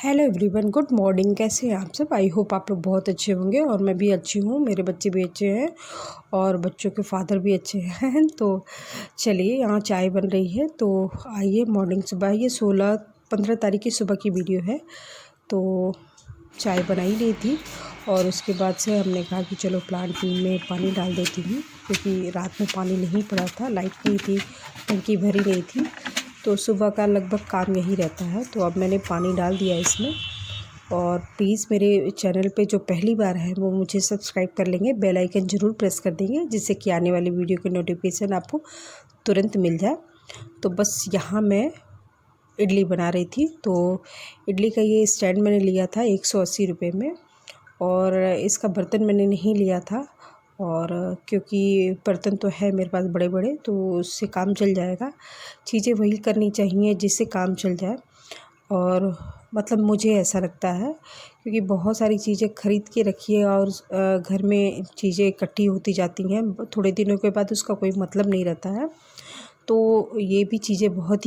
Hello everyone, good morning. कैसे हैं आप सब? आई होप आप लोग बहुत अच्छे होंगे और मैं भी अच्छी हूँ। मेरे बच्चे भी अच्छे हैं और बच्चों के फादर भी अच्छे हैं। तो चलिए, यहाँ चाय बन रही है। तो आइए, मॉर्निंग सुबह, ये 15 तारीख की सुबह की वीडियो है। तो चाय बनाई नहीं थी और उसके बाद से हमने कहा कि चलो प्लांट में पानी डाल देती हूँ, क्योंकि रात में पानी नहीं पड़ा था, लाइट नहीं थी, टंकी भरी नहीं थी। तो सुबह का लगभग काम यही रहता है। तो अब मैंने पानी डाल दिया इसमें। और प्लीज़ मेरे चैनल पे जो पहली बार है वो मुझे सब्सक्राइब कर लेंगे, बेल आइकन ज़रूर प्रेस कर देंगे, जिससे कि आने वाली वीडियो की नोटिफिकेशन आपको तुरंत मिल जाए। तो बस यहाँ मैं इडली बना रही थी। तो इडली का ये स्टैंड मैंने लिया था 180 रुपये में, और इसका बर्तन मैंने नहीं लिया था। और क्योंकि बर्तन तो है मेरे पास बड़े बड़े, तो उससे काम चल जाएगा। चीज़ें वही करनी चाहिए जिससे काम चल जाए। और मतलब मुझे ऐसा लगता है, क्योंकि बहुत सारी चीज़ें ख़रीद के रखिए और घर में चीज़ें इकट्ठी होती जाती हैं, थोड़े दिनों के बाद उसका कोई मतलब नहीं रहता है। तो ये भी चीज़ें बहुत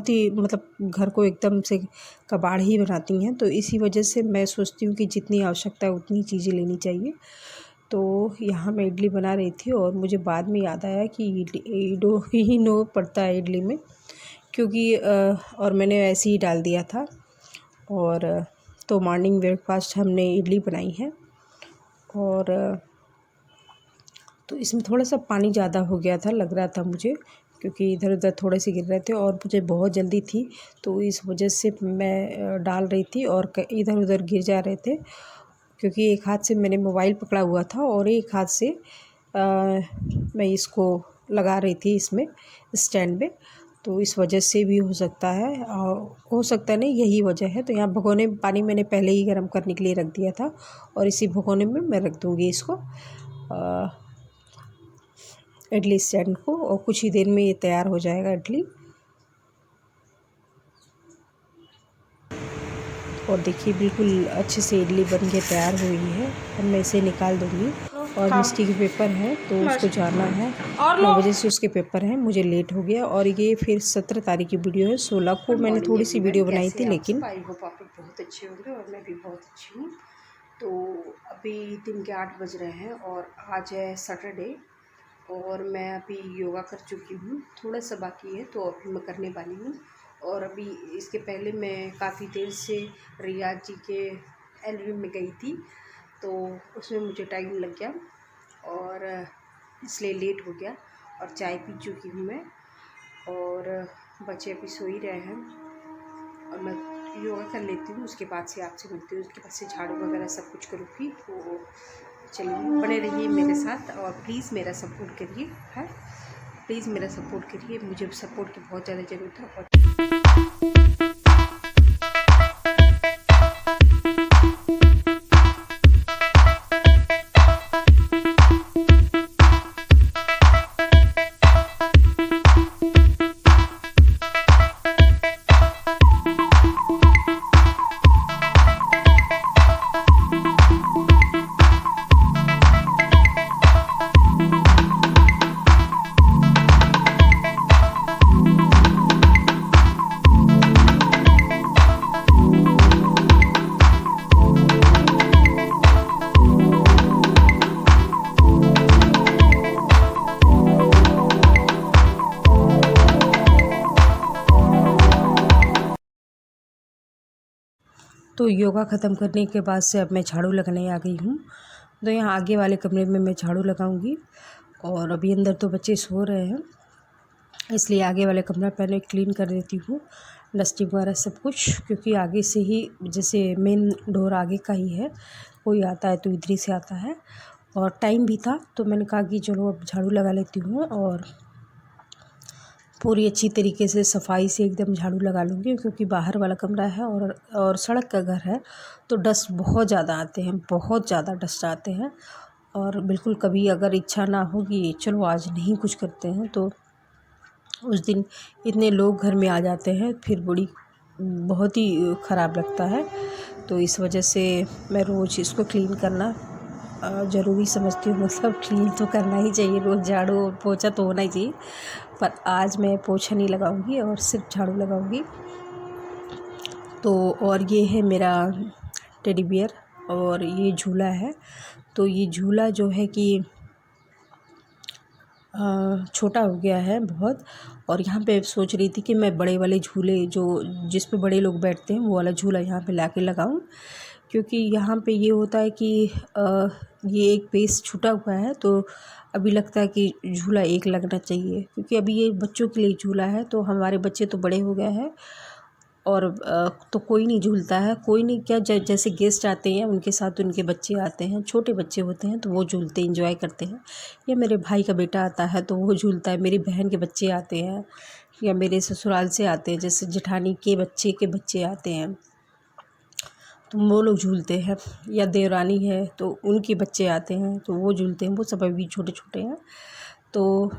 ही मतलब घर को एकदम से कबाड़ ही बनाती हैं। तो इसी वजह से मैं सोचती हूँ कि जितनी आवश्यकता है उतनी चीज़ें लेनी चाहिए। तो यहाँ मैं इडली बना रही थी और मुझे बाद में याद आया कि ईडो ही नो पड़ता है इडली में, क्योंकि और मैंने ऐसे ही डाल दिया था। और तो मॉर्निंग ब्रेकफास्ट हमने इडली बनाई है। और तो इसमें थोड़ा सा पानी ज़्यादा हो गया था, लग रहा था मुझे, क्योंकि इधर उधर थोड़े से गिर रहे थे और मुझे बहुत जल्दी थी। तो इस वजह से मैं डाल रही थी और इधर उधर गिर जा रहे थे, क्योंकि एक हाथ से मैंने मोबाइल पकड़ा हुआ था और एक हाथ से मैं इसको लगा रही थी इसमें स्टैंड में। तो इस वजह से भी हो सकता है, हो सकता नहीं, यही वजह है। तो यहाँ भगोने में पानी मैंने पहले ही गर्म करने के लिए रख दिया था और इसी भगोने में मैं रख दूँगी इसको, इडली स्टैंड को, और कुछ ही देर में ये तैयार हो जाएगा इडली। और देखिए, बिल्कुल अच्छे से इडली बन के तैयार हुई है। अब मैं इसे निकाल दूँगी। और मिस्टी के पेपर हैं तो उसको जाना है, 9 बजे से उसके पेपर हैं। मुझे लेट हो गया। और ये फिर 17 तारीख की वीडियो है। 16 को मैंने थोड़ी सी वीडियो बनाई थी, लेकिन आई होप आप लोग बहुत अच्छे होंगे और मैं भी बहुत अच्छी हूँ। तो अभी दिन के 8 बज रहे हैं और आज है सैटरडे, और मैं अभी योगा कर चुकी हूँ। थोड़ा सा बाकी है तो अभी मैं करने वाली हूँ। और अभी इसके पहले मैं काफ़ी देर से रियाज जी के एल्बम में गई थी, तो उसमें मुझे टाइम लग गया और इसलिए लेट हो गया। और चाय पी चुकी हूँ मैं, और बच्चे अभी सो ही रहे हैं और मैं योगा कर लेती हूँ। उसके बाद से आपसे मिलती हूँ, उसके बाद से झाड़ू वगैरह सब कुछ करूँगी। तो चलिए, बने रहिए मेरे साथ और प्लीज़ मेरा सपोर्ट करिए, है, प्लीज़ मेरा सपोर्ट करिए। मुझे सपोर्ट की बहुत ज़्यादा ज़रूरत है। और तो योगा ख़त्म करने के बाद से अब मैं झाड़ू लगाने आ गई हूँ। तो यहाँ आगे वाले कमरे में मैं झाड़ू लगाऊंगी। और अभी अंदर तो बच्चे सो रहे हैं, इसलिए आगे वाले कमरा पहले क्लीन कर देती हूँ, डस्टिंग वगैरह सब कुछ, क्योंकि आगे से ही, जैसे मेन डोर आगे का ही है, कोई आता है तो इधर ही से आता है। और टाइम भी था तो मैंने कहा कि चलो अब झाड़ू लगा लेती हूँ और पूरी अच्छी तरीके से सफाई से एकदम झाड़ू लगा लूँगी, क्योंकि बाहर वाला कमरा है और सड़क का घर है, तो डस्ट बहुत ज़्यादा आते हैं, बहुत ज़्यादा डस्ट आते हैं। और बिल्कुल कभी अगर इच्छा ना हो कि चलो आज नहीं कुछ करते हैं, तो उस दिन इतने लोग घर में आ जाते हैं, फिर बहुत ही ख़राब लगता है। तो इस वजह से मैं रोज़ इसको क्लीन करना ज़रूरी समझती हूँ। मतलब क्लीन तो करना ही चाहिए, रोज़ झाड़ू और पोछा तो होना ही चाहिए। पर आज मैं पोछा नहीं लगाऊंगी और सिर्फ झाड़ू लगाऊंगी। तो और ये है मेरा टेडी बियर और ये झूला है। तो ये झूला जो है कि छोटा हो गया है बहुत, और यहाँ पे सोच रही थी कि मैं बड़े वाले झूले जो जिस पे बड़े लोग बैठते हैं वो वाला झूला यहाँ पे लाके लगाऊं, क्योंकि यहाँ पे ये होता है कि ये एक बेस छूटा हुआ है, तो अभी लगता है कि झूला एक लगना चाहिए, क्योंकि अभी ये बच्चों के लिए झूला है। तो हमारे बच्चे तो बड़े हो गए हैं और तो कोई नहीं झूलता है, कोई नहीं क्या, जैसे गेस्ट आते हैं उनके साथ उनके बच्चे आते हैं, छोटे बच्चे होते हैं तो वो झूलते एंजॉय करते हैं, या मेरे भाई का बेटा आता है तो वो झूलता है, मेरी बहन के बच्चे आते हैं, या मेरे ससुराल से आते हैं, जैसे जेठानी के बच्चे आते हैं तो वो लोग झूलते हैं, या देवरानी है तो उनके बच्चे आते हैं तो वो झूलते हैं। वो सब अभी छोटे छोटे हैं, तो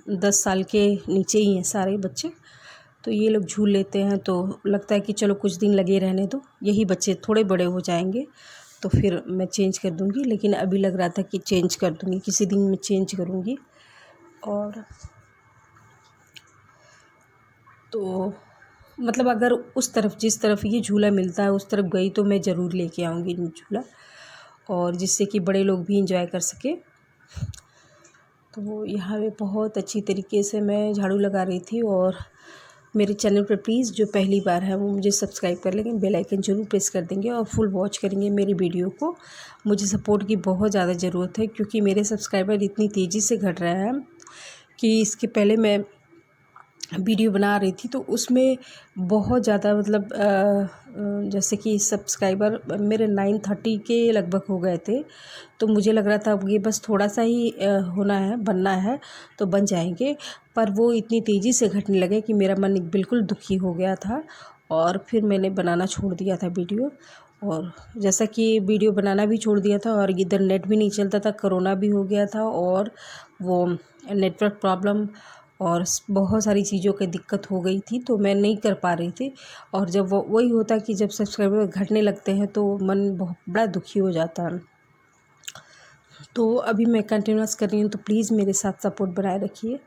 10 साल के नीचे ही हैं सारे बच्चे, तो ये लोग झूल लेते हैं। तो लगता है कि चलो कुछ दिन लगे रहने दो, यही बच्चे थोड़े बड़े हो जाएंगे तो फिर मैं चेंज कर दूँगी, लेकिन अभी लग रहा था कि चेंज कर दूँगी, किसी दिन मैं चेंज करूँगी। और तो मतलब अगर उस तरफ जिस तरफ ये झूला मिलता है उस तरफ गई तो मैं ज़रूर लेके आऊँगी झूला, और जिससे कि बड़े लोग भी इंजॉय कर सके। तो यहाँ पे बहुत अच्छी तरीके से मैं झाड़ू लगा रही थी। और मेरे चैनल पर प्लीज़ जो पहली बार है वो मुझे सब्सक्राइब कर लेंगे, बेल आइकन ज़रूर प्रेस कर देंगे और फुल वॉच करेंगे मेरी वीडियो को। मुझे सपोर्ट की बहुत ज़्यादा ज़रूरत है, क्योंकि मेरे सब्सक्राइबर इतनी तेज़ी से घट रहे हैं कि इसके पहले मैं वीडियो बना रही थी तो उसमें बहुत ज़्यादा मतलब जैसे कि सब्सक्राइबर मेरे 930 के लगभग हो गए थे, तो मुझे लग रहा था अब ये बस थोड़ा सा ही होना है, बनना है तो बन जाएंगे, पर वो इतनी तेज़ी से घटने लगे कि मेरा मन बिल्कुल दुखी हो गया था, और फिर मैंने बनाना छोड़ दिया था वीडियो। और जैसा कि वीडियो बनाना भी छोड़ दिया था और इधर नेट भी नहीं चलता था, कोरोना भी हो गया था और वो नेटवर्क प्रॉब्लम और बहुत सारी चीज़ों की दिक्कत हो गई थी, तो मैं नहीं कर पा रही थी। और जब वो वही होता कि जब सब्सक्राइबर घटने लगते हैं तो मन बहुत बड़ा दुखी हो जाता है। तो अभी मैं कंटिन्यूअस कर रही हूँ, तो प्लीज़ मेरे साथ सपोर्ट बनाए रखिए।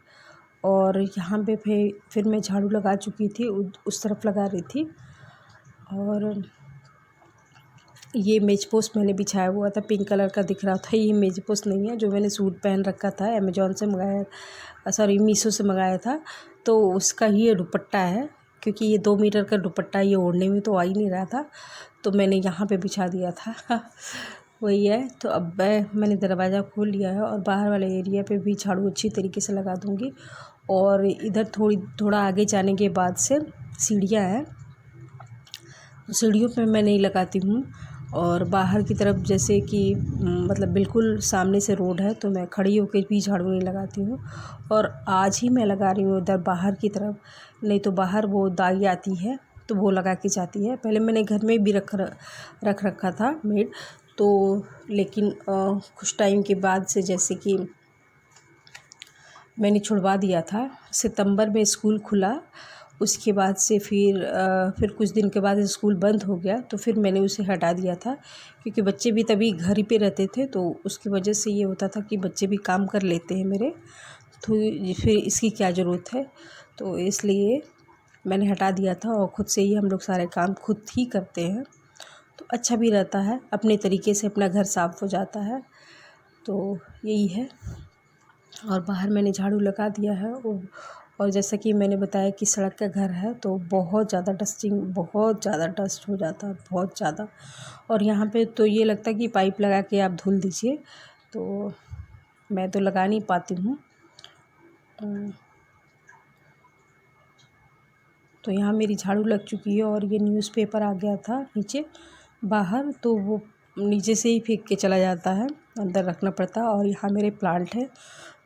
और यहाँ पे फिर मैं झाड़ू लगा चुकी थी, उस तरफ लगा रही थी। और ये मेज पोस्ट मैंने बिछाया हुआ था, पिंक कलर का दिख रहा था, ये मेज पोस्ट नहीं है, जो मैंने सूट पहन रखा था अमेज़ॉन से मंगाया, सॉरी मीशो से मंगाया था, तो उसका ही ये दुपट्टा है, क्योंकि ये 2 मीटर का दुपट्टा ये ओढ़ने में तो आ ही नहीं रहा था, तो मैंने यहाँ पे बिछा दिया था वही है। तो अब मैंने दरवाज़ा खोल लिया है और बाहर वाले एरिया पे भी झाड़ू अच्छी तरीके से लगा दूँगी। और इधर थोड़ा आगे जाने के बाद से सीढ़ियाँ हैं, सीढ़ियों पे मैं नहीं लगाती हूँ। और बाहर की तरफ जैसे कि मतलब बिल्कुल सामने से रोड है तो मैं खड़ी होकर भी झाड़ू नहीं लगाती हूँ। और आज ही मैं लगा रही हूँ इधर बाहर की तरफ, नहीं तो बाहर वो दाई आती है तो वो लगा के जाती है। पहले मैंने घर में भी रख रखा था मेड, तो लेकिन कुछ टाइम के बाद से जैसे कि मैंने छुड़वा दिया था। सितंबर में स्कूल खुला, उसके बाद से फिर कुछ दिन के बाद स्कूल बंद हो गया, तो फिर मैंने उसे हटा दिया था, क्योंकि बच्चे भी तभी घर ही पे रहते थे, तो उसकी वजह से ये होता था कि बच्चे भी काम कर लेते हैं मेरे, तो फिर इसकी क्या ज़रूरत है, तो इसलिए मैंने हटा दिया था। और ख़ुद से ही हम लोग सारे काम खुद ही करते हैं, तो अच्छा भी रहता है, अपने तरीके से अपना घर साफ़ हो जाता है। तो यही है। और बाहर मैंने झाड़ू लगा दिया है। और जैसा कि मैंने बताया कि सड़क का घर है तो बहुत ज़्यादा बहुत ज़्यादा डस्ट हो जाता है, बहुत ज़्यादा। और यहाँ पे तो ये लगता है कि पाइप लगा के आप धुल दीजिए, तो मैं तो लगा नहीं पाती हूँ। तो यहाँ मेरी झाड़ू लग चुकी है। और ये न्यूज़पेपर आ गया था नीचे बाहर, तो वो नीचे से ही फेंक के चला जाता है, अंदर रखना पड़ता है। और यहाँ मेरे प्लांट है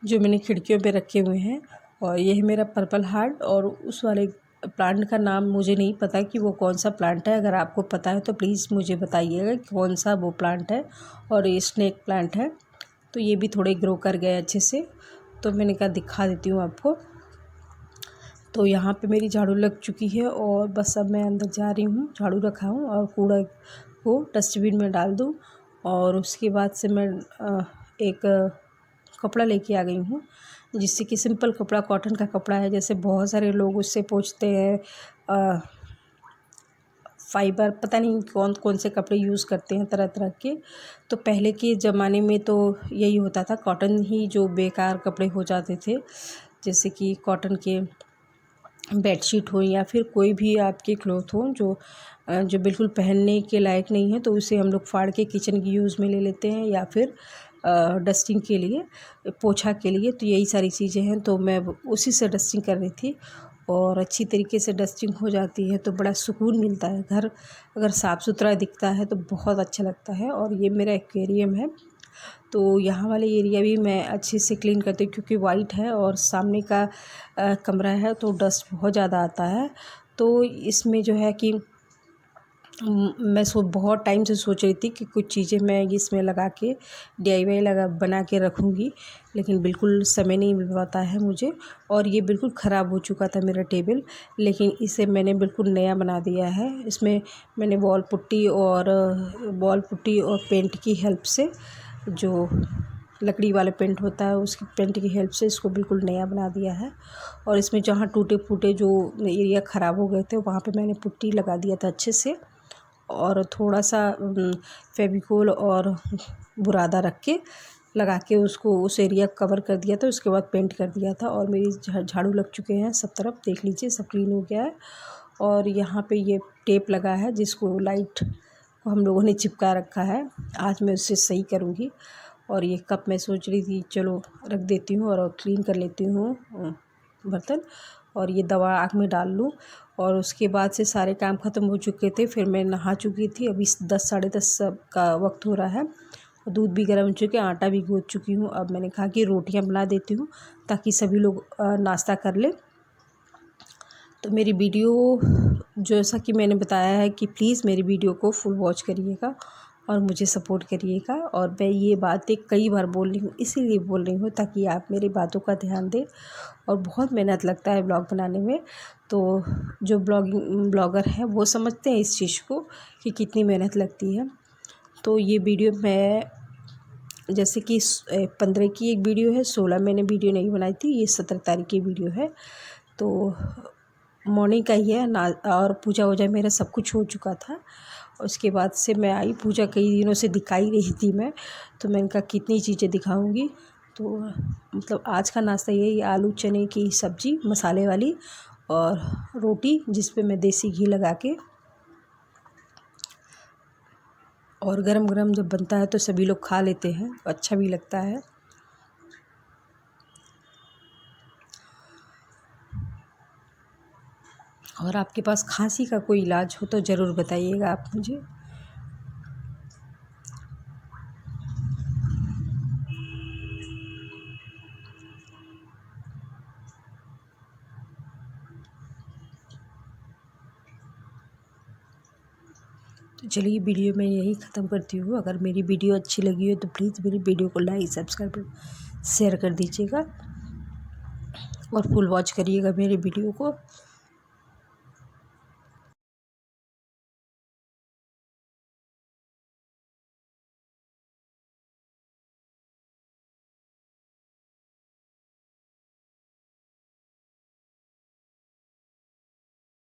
जो मैंने खिड़कियों पे रखे हुए हैं, और ये है मेरा पर्पल हार्ट। और उस वाले प्लांट का नाम मुझे नहीं पता कि वो कौन सा प्लांट है, अगर आपको पता है तो प्लीज़ मुझे बताइएगा कौन सा वो प्लांट है। और ये स्नेक प्लांट है, तो ये भी थोड़े ग्रो कर गए अच्छे से, तो मैंने कहा दिखा देती हूँ आपको। तो यहाँ पे मेरी झाड़ू लग चुकी है और बस अब मैं अंदर जा रही हूँ, झाड़ू रखा हूँ और कूड़ा को डस्टबिन में डाल दूँ। और उसके बाद से मैं एक कपड़ा लेके आ गई हूँ, जिससे कि सिंपल कपड़ा, कॉटन का कपड़ा है, जैसे बहुत सारे लोग उससे पोंछते हैं, फाइबर, पता नहीं कौन कौन से कपड़े यूज़ करते हैं तरह तरह के। तो पहले के ज़माने में तो यही होता था, कॉटन ही जो बेकार कपड़े हो जाते थे, जैसे कि कॉटन के बेडशीट हो या फिर कोई भी आपके क्लॉथ हो जो बिल्कुल पहनने के लायक नहीं है, तो उसे हम लोग फाड़ के किचन की यूज़ में ले लेते हैं या फिर डस्टिंग के लिए, पोछा के लिए। तो यही सारी चीज़ें हैं, तो मैं उसी से डस्टिंग कर रही थी और अच्छी तरीके से डस्टिंग हो जाती है तो बड़ा सुकून मिलता है। घर अगर साफ़ सुथरा दिखता है तो बहुत अच्छा लगता है। और ये मेरा एक्वेरियम है, तो यहाँ वाले एरिया भी मैं अच्छे से क्लीन करती हूँ क्योंकि वाइट है और सामने का कमरा है तो डस्ट बहुत ज़्यादा आता है। तो इसमें जो है कि मैं बहुत टाइम से सोच रही थी कि कुछ चीज़ें मैं इसमें लगा के DIY बना के रखूँगी, लेकिन बिल्कुल समय नहीं मिल पाता है मुझे। और ये बिल्कुल ख़राब हो चुका था मेरा टेबल, लेकिन इसे मैंने बिल्कुल नया बना दिया है। इसमें मैंने वॉल पुट्टी और पेंट की हेल्प से, जो लकड़ी वाला पेंट होता है उसकी पेंट की हेल्प से इसको बिल्कुल नया बना दिया है। और इसमें जहाँ टूटे फूटे जो एरिया ख़राब हो गए थे वहाँ पे मैंने पुट्टी लगा दिया था अच्छे से, और थोड़ा सा फेविकोल और बुरादा रख के लगा के उसको उस एरिया कवर कर दिया था। उसके बाद पेंट कर दिया था और मेरी झाड़ू लग चुके हैं सब तरफ, देख लीजिए सब क्लीन हो गया है। और यहाँ पे ये टेप लगा है जिसको लाइट को हम लोगों ने चिपका रखा है, आज मैं उससे सही करूँगी। और ये कप मैं सोच रही थी चलो रख देती हूँ और क्लीन कर लेती हूँ बर्तन, और ये दवा आँख में डाल लूँ। और उसके बाद से सारे काम ख़त्म हो चुके थे, फिर मैं नहा चुकी थी। अभी 10 साढ़े 10 का वक्त हो रहा है, दूध भी गर्म हो चुके, आटा भी गूँथ चुकी हूँ। अब मैंने कहा कि रोटियां बना देती हूँ ताकि सभी लोग नाश्ता कर लें। तो मेरी वीडियो, जैसा कि मैंने बताया है कि प्लीज़ मेरी वीडियो को फुल वॉच करिएगा और मुझे सपोर्ट करिएगा। और मैं ये बातें कई बार बोल रही हूँ, इसीलिए बोल रही हूँ ताकि आप मेरी बातों का ध्यान दें। और बहुत मेहनत लगता है ब्लॉग बनाने में, तो जो ब्लॉगर हैं वो समझते हैं इस चीज़ को कि कितनी मेहनत लगती है। तो ये वीडियो मैं, जैसे कि 15 की एक वीडियो है, 16 मैंने वीडियो नहीं बनाई थी, ये 17 तारीख की वीडियो है। तो मॉर्निंग का ही है ना। और पूजा वूजा मेरा सब कुछ हो चुका था। उसके बाद से मैं आई, पूजा कई दिनों से दिखाई रही थी मैं, तो मैंने कहा कितनी चीज़ें दिखाऊंगी। तो मतलब आज का नाश्ता यही, आलू चने की सब्ज़ी मसाले वाली और रोटी जिस पे मैं देसी घी लगा के, और गरम गरम जब बनता है तो सभी लोग खा लेते हैं, अच्छा भी लगता है। और आपके पास खांसी का कोई इलाज हो तो ज़रूर बताइएगा आप मुझे। तो चलिए वीडियो मैं यही ख़त्म करती हूँ। अगर मेरी वीडियो अच्छी लगी हो तो प्लीज़ मेरी वीडियो को लाइक सब्सक्राइब शेयर कर दीजिएगा और फुल वॉच करिएगा मेरी वीडियो को।